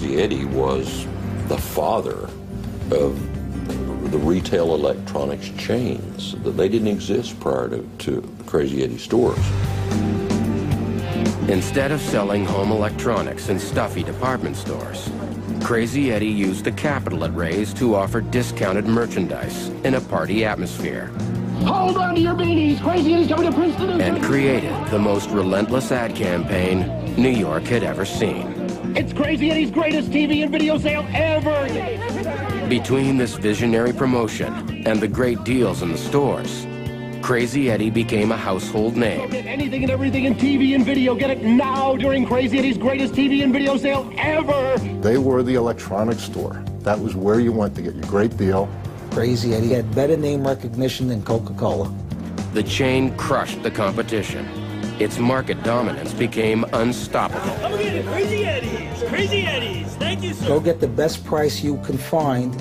Crazy Eddie was the father of the retail electronics chains. They didn't exist prior to Crazy Eddie stores. Instead of selling home electronics in stuffy department stores, Crazy Eddie used the capital it raised to offer discounted merchandise in a party atmosphere. Hold on to your beanies! Crazy Eddie's coming to Princeton! And created the most relentless ad campaign New York had ever seen. It's Crazy Eddie's greatest TV and video sale ever! Between this visionary promotion and the great deals in the stores, Crazy Eddie became a household name. Get anything and everything in TV and video. Get it now during Crazy Eddie's greatest TV and video sale ever! They were the electronics store. That was where you went to get your great deal. Crazy Eddie had better name recognition than Coca-Cola. The chain crushed the competition. Its market dominance became unstoppable. Come get it, Crazy Eddie's! Crazy Eddie's! Thank you, sir! Go get the best price you can find,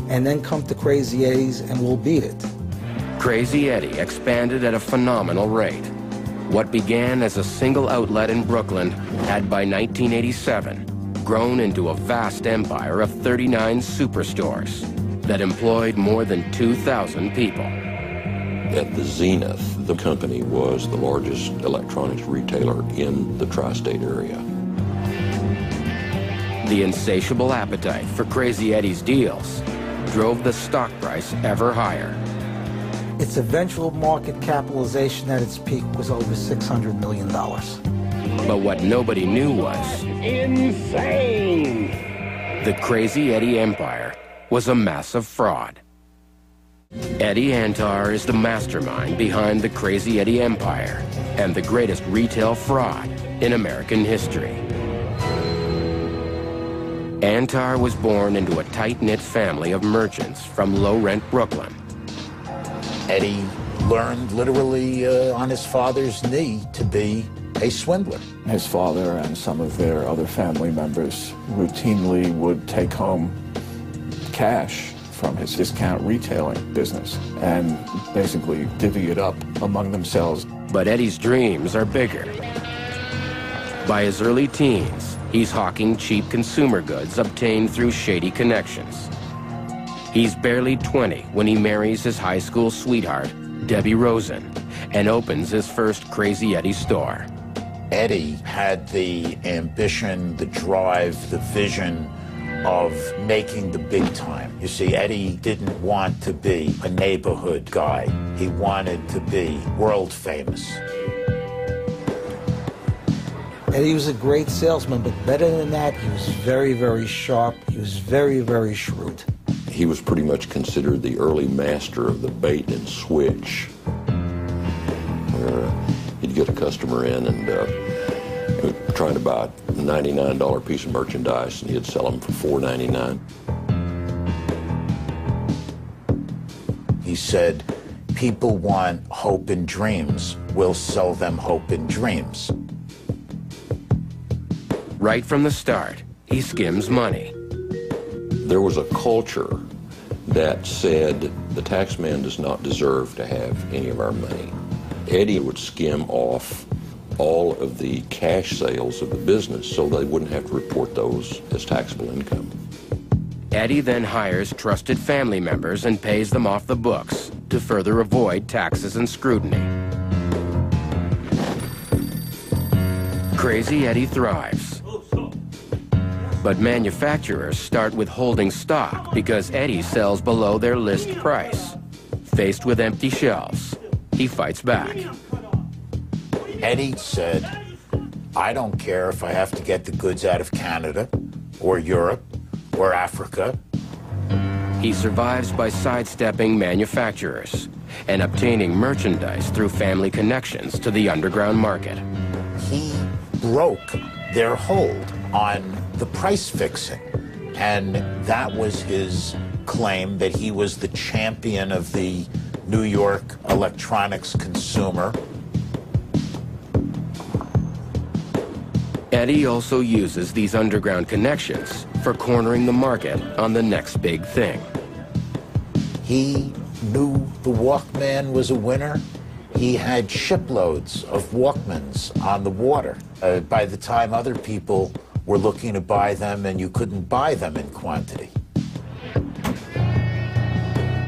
and then come to Crazy Eddie's and we'll beat it. Crazy Eddie expanded at a phenomenal rate. What began as a single outlet in Brooklyn had by 1987 grown into a vast empire of 39 superstores that employed more than 2,000 people. At the zenith, the company was the largest electronics retailer in the tri-state area. The insatiable appetite for Crazy Eddie's deals drove the stock price ever higher. Its eventual market capitalization at its peak was over $600 million. But what nobody knew was insane! The Crazy Eddie empire was a massive fraud. Eddie Antar is the mastermind behind the Crazy Eddie empire and the greatest retail fraud in American history. Antar was born into a tight-knit family of merchants from low-rent Brooklyn. Eddie learned literally on his father's knee to be a swindler. His father and some of their other family members routinely would take home cash from his discount retailing business and basically divvy it up among themselves. But Eddie's dreams are bigger. By his early teens, he's hawking cheap consumer goods obtained through shady connections. He's barely 20 when he marries his high school sweetheart, Debbie Rosen, and opens his first Crazy Eddie store. Eddie had the ambition, the drive, the vision of making the big time. You see, Eddie didn't want to be a neighborhood guy. He wanted to be world famous. Eddie was a great salesman, but better than that, he was very, very sharp. He was very, very shrewd. He was pretty much considered the early master of the bait and switch. He'd get a customer in and trying to buy a $99 piece of merchandise, and he'd sell them for $4.99. He said, people want hope and dreams. We'll sell them hope and dreams. Right from the start, he skims money. There was a culture that said the tax man does not deserve to have any of our money. Eddie would skim off all of the cash sales of the business so they wouldn't have to report those as taxable income. Eddie then hires trusted family members and pays them off the books to further avoid taxes and scrutiny. Crazy Eddie thrives. But manufacturers start withholding stock because Eddie sells below their list price. Faced with empty shelves, he fights back. Eddie said, I don't care if I have to get the goods out of Canada or Europe or Africa. He survives by sidestepping manufacturers and obtaining merchandise through family connections to the underground market. He broke their hold on the price fixing, and that was his claim, that he was the champion of the New York electronics consumer. Eddie also uses these underground connections for cornering the market on the next big thing. He knew the Walkman was a winner. He had shiploads of Walkmans on the water. By the time other people were looking to buy them and you couldn't buy them in quantity.